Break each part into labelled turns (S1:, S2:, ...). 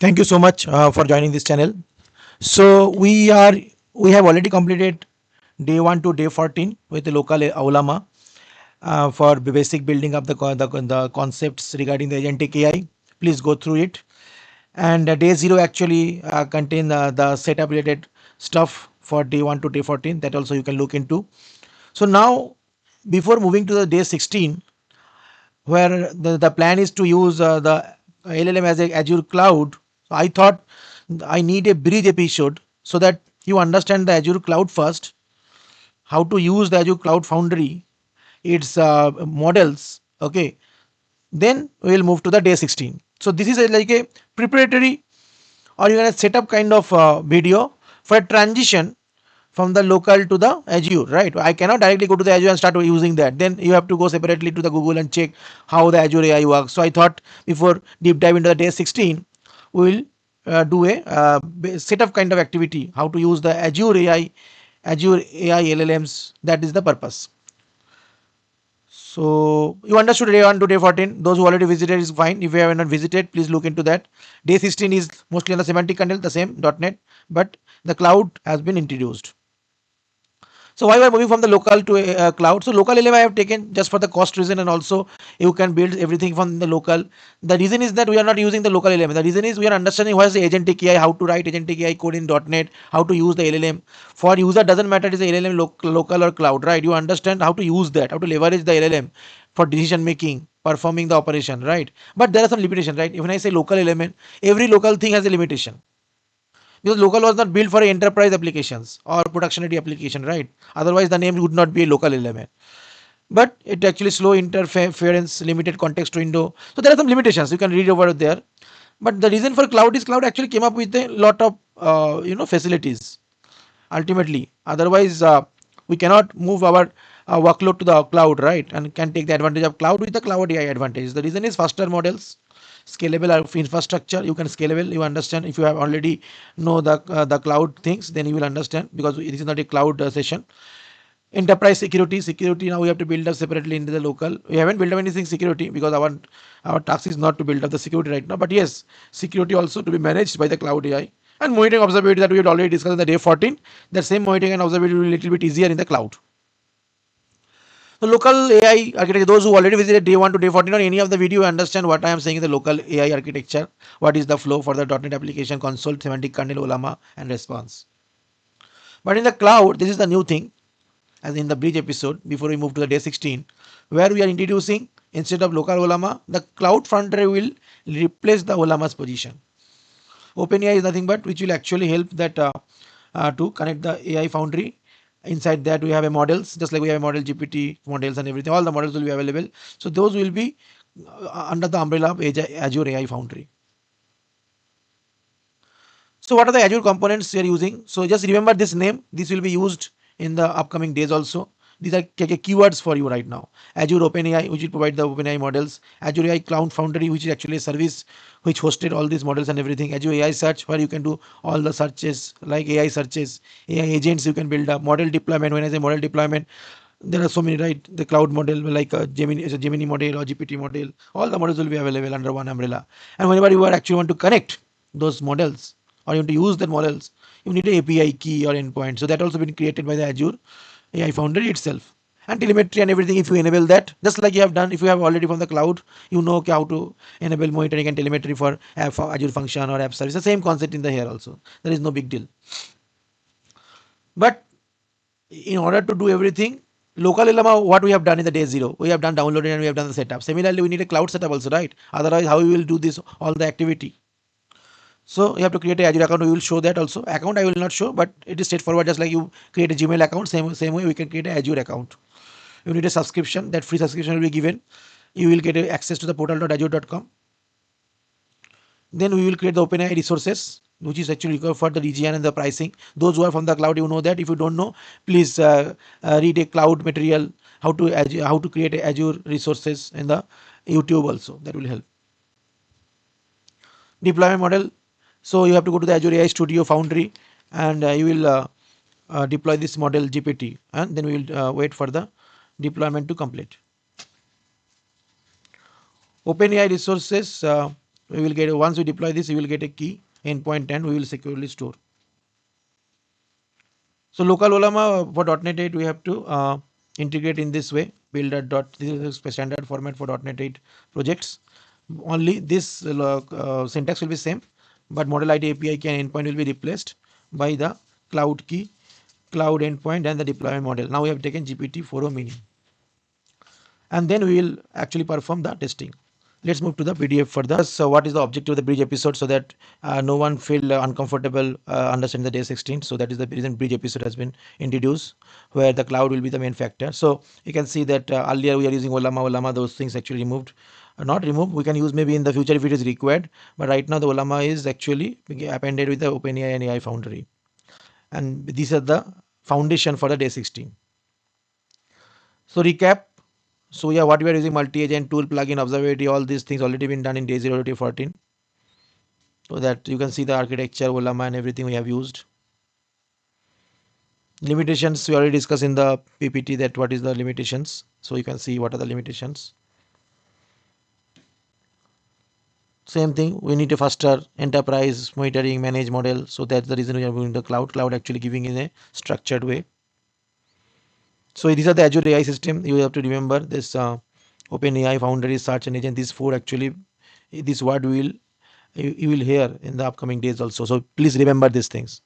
S1: Thank you so much for joining this channel. So we have already completed day 1 to day 14 with the local Ollama for the basic building up the concepts regarding the agentic AI. Please go through it. And day 0 actually contain the setup related stuff for day 1 to day 14, that also you can look into. So now, before moving to the day 16, where the plan is to use the LLM as a Azure cloud. So I thought I need a bridge episode so that you understand the Azure cloud first, how to use the Azure Cloud Foundry, its models. Okay, then we will move to the day 16. So this is like a preparatory or you can set up kind of video for a transition from the local to the Azure, right? I cannot directly go to the Azure and start using that. Then you have to go separately to the Google and check how the Azure AI works. So I thought before deep dive into the day 16, we will do a set of kind of activity, how to use the Azure AI LLMs. That is the purpose. So you understood day 1 to day 14. Those who already visited is fine. If you have not visited, please look into that. Day 16 is mostly on the semantic kernel, the same .NET, but the cloud has been introduced. So why we are moving from the local to a cloud? So local LLM I have taken just for the cost reason, and also you can build everything from the local. The reason is that we are not using the local LLM. The reason is we are understanding what is the agentic AI, how to write agentic AI code in .NET, how to use the LLM. For user doesn't matter it is a LLM local or cloud, right? You understand how to use that, how to leverage the LLM for decision making, performing the operation, right? But there are some limitations, right? When I say local element, every local thing has a limitation, because local was not built for enterprise applications or production ready application, right? Otherwise the name would not be a local element, but it actually slow interference, limited context window. So there are some limitations you can read over there. But the reason for cloud is cloud actually came up with a lot of facilities ultimately. Otherwise we cannot move our workload to the cloud, right? And can take the advantage of cloud with the cloud AI advantage. The reason is faster models, scalable infrastructure. You can scalable, you understand. If you have already know the cloud things, then you will understand, because it is not a cloud session. Enterprise security, now we have to build up separately into the local. We haven't built up anything security because our task is not to build up the security right now, but yes, security also to be managed by the cloud AI. And monitoring observability, that we had already discussed in the day 14. The same monitoring and observability will be a little bit easier in the cloud. So local AI architecture, those who already visited day 1 to day 14 or any of the video understand what I am saying in the local AI architecture. What is the flow for the .NET application console, semantic kernel, Ollama, and response. But in the cloud, this is the new thing, as in the bridge episode before we move to the day 16, where we are introducing, instead of local Ollama, the cloud frontier will replace the Ollama's position. OpenAI is nothing but which will actually help that to connect the AI Foundry. Inside that we have a models, just like we have a model GPT models and everything. All the models will be available. So those will be under the umbrella of Azure AI Foundry. So what are the Azure components we are using? So just remember this name. This will be used in the upcoming days also. These are keywords for you right now. Azure OpenAI, which will provide the OpenAI models. Azure AI Cloud Foundry, which is actually a service which hosted all these models and everything. Azure AI Search, where you can do all the searches like AI searches, AI agents you can build up. Model deployment, when I say model deployment, there are so many, right? The cloud model like Gemini is a Gemini model or GPT model. All the models will be available under one umbrella. And whenever you are actually want to connect those models or you want to use the models, you need an API key or endpoint. So that also been created by the Azure AI Foundry itself. And telemetry and everything, if you enable that, just like you have done, if you have already from the cloud, you know how to enable monitoring and telemetry for Azure function or app service. The same concept in the here also. There is no big deal. But in order to do everything, local Ollama, what we have done in the day 0, we have done downloading and we have done the setup. Similarly, we need a cloud setup also, right? Otherwise, how we will do this, all the activity? So you have to create a Azure account. We will show that also. Account I will not show, but it is straightforward. Just like you create a Gmail account, same way we can create an Azure account. You need a subscription. That free subscription will be given. You will get access to the portal.azure.com. Then we will create the OpenAI resources, which is actually required for the region and the pricing. Those who are from the cloud, you know that. If you don't know, please read a cloud material, how to create a Azure resources in the YouTube also. That will help. Deployment model. So you have to go to the Azure AI Studio Foundry, and you will deploy this model GPT, and then we will wait for the deployment to complete. OpenAI resources, we will get, once we deploy this, we will get a key endpoint and we will securely store. So local Ollama for .NET 8 we have to integrate in this way. Build a this is a standard format for .NET 8 projects. Only this syntax will be same, but model ID API key and endpoint will be replaced by the cloud key, cloud endpoint, and the deployment model. Now we have taken GPT-4o mini, and then we will actually perform the testing. Let's move to the PDF further. So what is the objective of the bridge episode, so that no one feel uncomfortable understanding the day 16. So that is the reason bridge episode has been introduced, where the cloud will be the main factor. So you can see that earlier we are using Ollama, those things actually removed. Not removed, we can use maybe in the future if it is required, but right now the Ollama is actually appended with the OpenAI and AI Foundry, and these are the foundation for the day 16. So recap. So yeah, what we are using, multi-agent tool, plugin, observability, all these things already been done in day 0 to day 14. So that you can see the architecture, Ollama, and everything we have used. Limitations we already discussed in the PPT, that what is the limitations. So you can see what are the limitations. Same thing, we need a faster enterprise monitoring manage model. So that's the reason we are moving the cloud actually giving in a structured way. So these are the Azure AI system. You have to remember this OpenAI Foundry, Search and Agent. These four actually, this word will you will hear in the upcoming days also. So please remember these things.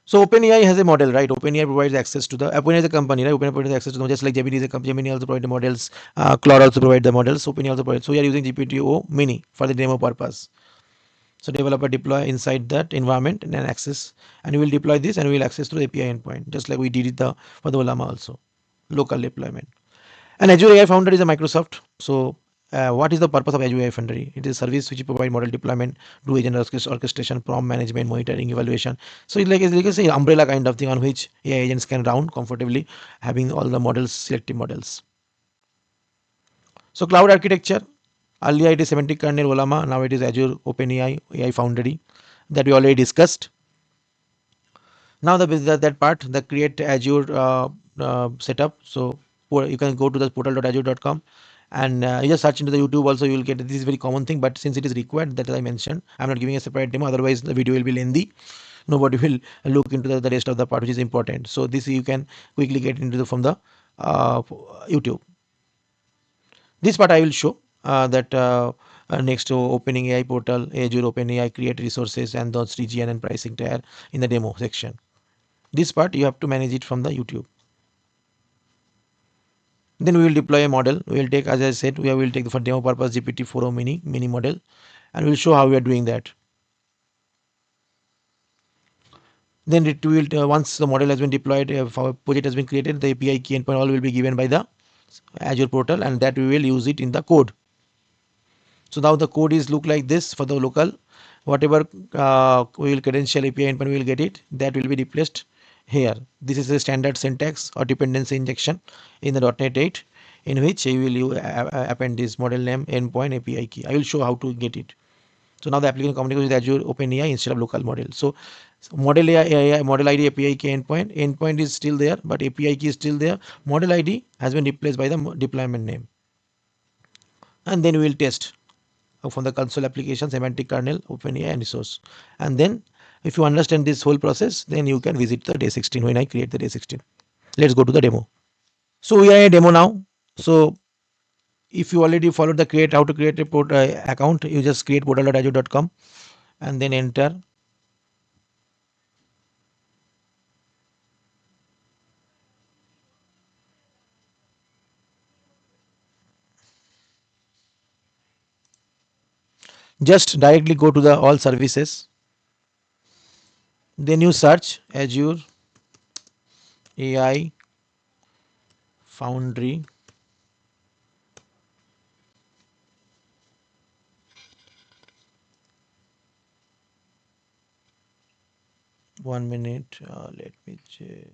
S1: So OpenAI has a model, right? OpenAI provides access to the OpenAI is a company, right? OpenAI provides access to them, just like Gemini is a company. Gemini also provide the models. Claude also provide the models. OpenAI also provides. So we are using GPT-O Mini for the demo purpose. So developer deploy inside that environment and then access, and we will deploy this and we will access to the API endpoint, just like we did it for the Ollama also, local deployment. And Azure AI Foundry is a Microsoft. So what is the purpose of Azure AI Foundry? It is a service which provide model deployment, do agent orchestration, prompt management, monitoring, evaluation. So it's like a say umbrella kind of thing on which AI agents can run comfortably, having all the models, selective models. So cloud architecture. Earlier it is Semantic Kernel, Ollama. Now it is Azure OpenAI AI Foundry that we already discussed. Now that part, the create Azure setup. So you can go to the portal.azure.com and you just search into the YouTube also, you will get, this is very common thing, but since it is required, that I mentioned, I'm not giving a separate demo, otherwise the video will be lengthy. Nobody will look into the rest of the part which is important. So this you can quickly get into from the YouTube. This part I will show that next to opening AI portal, Azure OpenAI create resources and those region and pricing tier in the demo section. This part you have to manage it from the YouTube. Then we will deploy a model. We will take, as I said, we will take for demo purpose GPT-4o mini model, and we'll show how we are doing that. Then it will once the model has been deployed, project has been created, the API key endpoint all will be given by the Azure portal, and that we will use it in the code. So now the code is look like this for the local. Whatever we will credential API endpoint, we will get it. That will be replaced here. This is a standard syntax or dependency injection in the .NET 8, in which you will append this model name, endpoint, API key. I will show how to get it. So now the application communicates with Azure OpenAI instead of local model. So model AI, model ID, API key, endpoint is still there, but API key is still there. Model ID has been replaced by the deployment name, and then we will test from the console application, semantic kernel, OpenAI, and resource. And then if you understand this whole process, then you can visit the day 16 when I create the day 16. Let's go to the demo. So we are in a demo now. So if you already followed the create, how to create a account, you just create portal.azure.com and then enter. Just directly go to the all services. Then you search Azure AI Foundry. 1 minute. Let me check.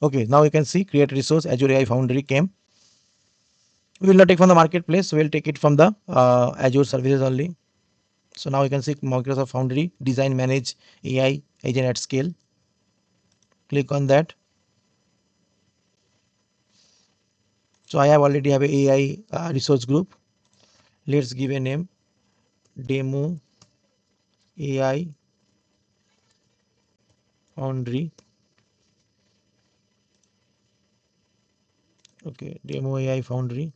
S1: Okay, now you can see create resource Azure AI Foundry came. We will not take from the marketplace. We will take it from the Azure services only. So now you can see Microsoft Foundry design manage AI agent at scale. Click on that. So I have already have a AI resource group. Let's give a name demo AI Foundry. Okay, demo AI Foundry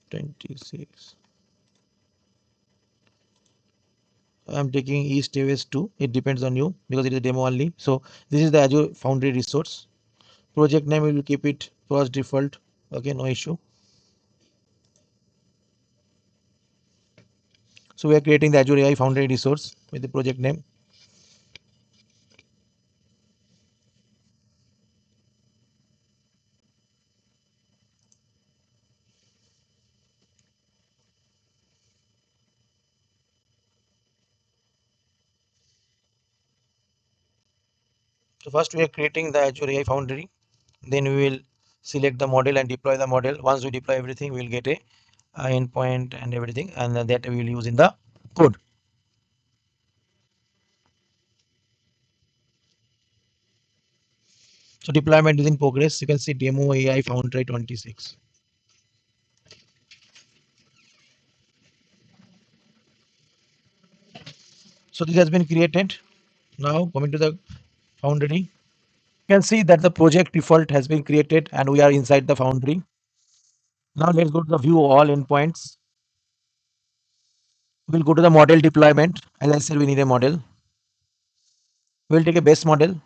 S1: 26. I am taking east west 2. It depends on you because it is a demo only. So this is the Azure Foundry resource. Project name we will keep it first default. Okay, no issue. So we are creating the Azure AI Foundry resource with the project name. So first we are creating the Azure AI Foundry. Then we will select the model and deploy the model. Once we deploy everything, we will get a endpoint and everything, and that we will use in the code. So deployment is in progress. You can see demo AI Foundry 26. So this has been created. Now coming to the Foundry, you can see that the project default has been created and we are inside the Foundry. Now let's go to the view all endpoints. We'll go to the model deployment. As I said, we need a model. We'll take a base model.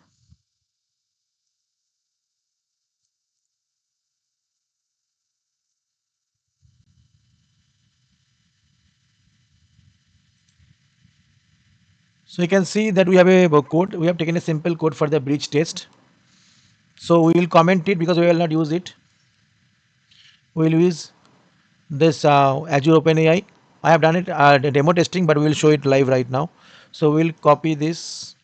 S1: So you can see that we have a code. We have taken a simple code for the bridge test. So we will comment it because we will not use it. We will use this Azure OpenAI. I have done it the demo testing, but we will show it live right now. So we'll copy this.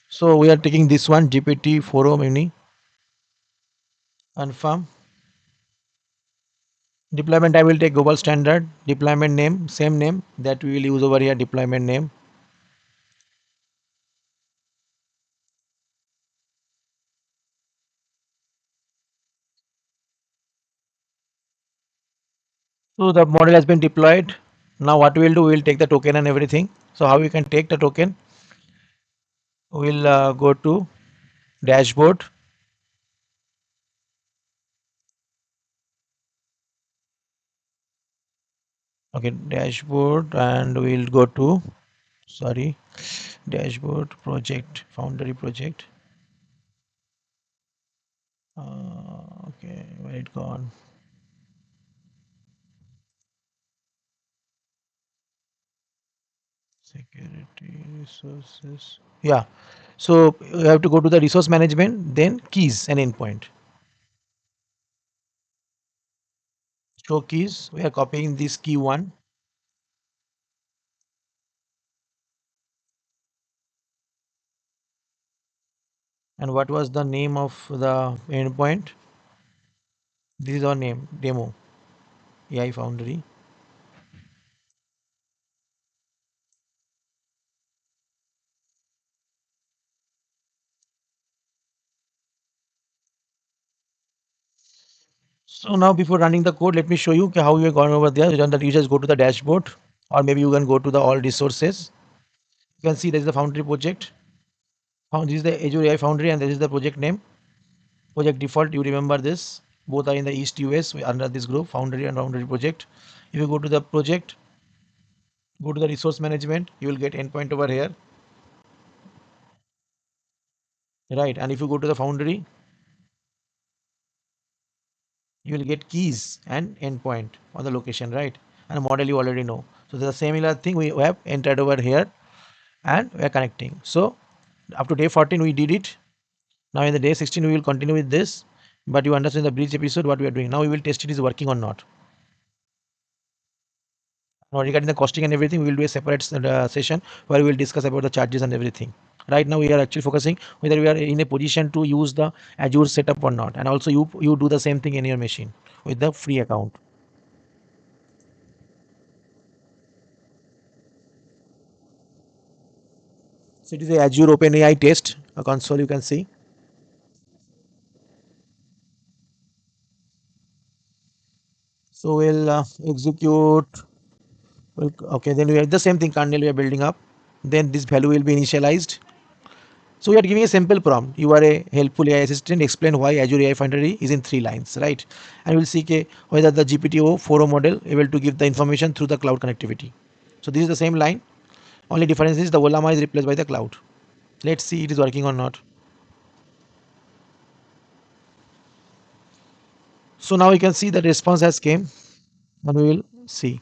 S1: So we are taking this one GPT 4o mini confirm. Deployment I will take global standard. Deployment name, same name that we will use over here, deployment name. So the model has been deployed. Now what we will do, we will take the token and everything. So how we can take the token? We'll go to dashboard. Okay, dashboard, and we'll go to, sorry, dashboard project, Foundry project. Okay, where it gone? Security resources. Yeah. So you have to go to the resource management, then keys and endpoint. Show keys. We are copying this key one. And what was the name of the endpoint? This is our name, demo, AI Foundry. So now before running the code, let me show you how you are going over there. You just go to the dashboard, or maybe you can go to the all resources. You can see there is the Foundry project. This is the Azure AI Foundry, and this is the project name. Project default, you remember this. Both are in the East US under this group, Foundry and Foundry project. If you go to the project, go to the resource management, you will get endpoint over here. Right. And if you go to the Foundry, you will get keys and endpoint on the location, right? And a model you already know. So the similar thing we have entered over here and we are connecting. So up to day 14 we did it. Now in the day 16 we will continue with this. But you understand the bridge episode what we are doing. Now we will test it is working or not. Now regarding the costing and everything, we will do a separate session where we will discuss about the charges and everything. Right now we are actually focusing whether we are in a position to use the Azure setup or not. And also you do the same thing in your machine with the free account. So it is a Azure OpenAI test, a console you can see. So we'll execute. Okay, then we have the same thing kernel we are building up. Then this value will be initialized. So we are giving a simple prompt. You are a helpful AI assistant. Explain why Azure AI Foundry is in 3 lines, right? And we'll see whether the GPT-o 4o model able to give the information through the cloud connectivity. So this is the same line. Only difference is the Ollama is replaced by the cloud. Let's see it is working or not. So now you can see the response has came, and we will see.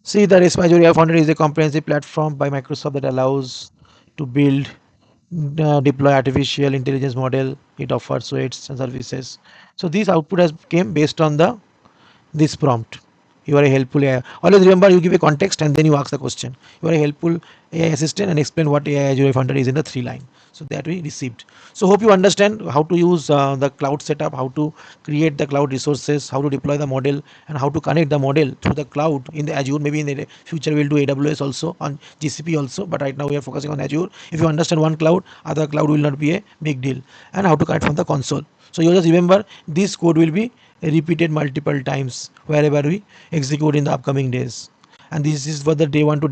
S1: See, the Azure AI Foundry is a comprehensive platform by Microsoft that allows to build, deploy artificial intelligence model. It offers suites and services. So this output has came based on the this prompt. You are a helpful AI. Always remember you give a context and then you ask the question. You are a helpful AI assistant and explain what AI Azure Foundry is in the 3 line. So that we received. So hope you understand how to use the cloud setup, how to create the cloud resources, how to deploy the model, and how to connect the model through the cloud in the Azure. Maybe in the future we'll do AWS also on GCP also, but right now we are focusing on Azure. If you understand one cloud, other cloud will not be a big deal. And how to connect from the console. So you just remember this code will be repeated multiple times wherever we execute in the upcoming days. And this is for the day 1 to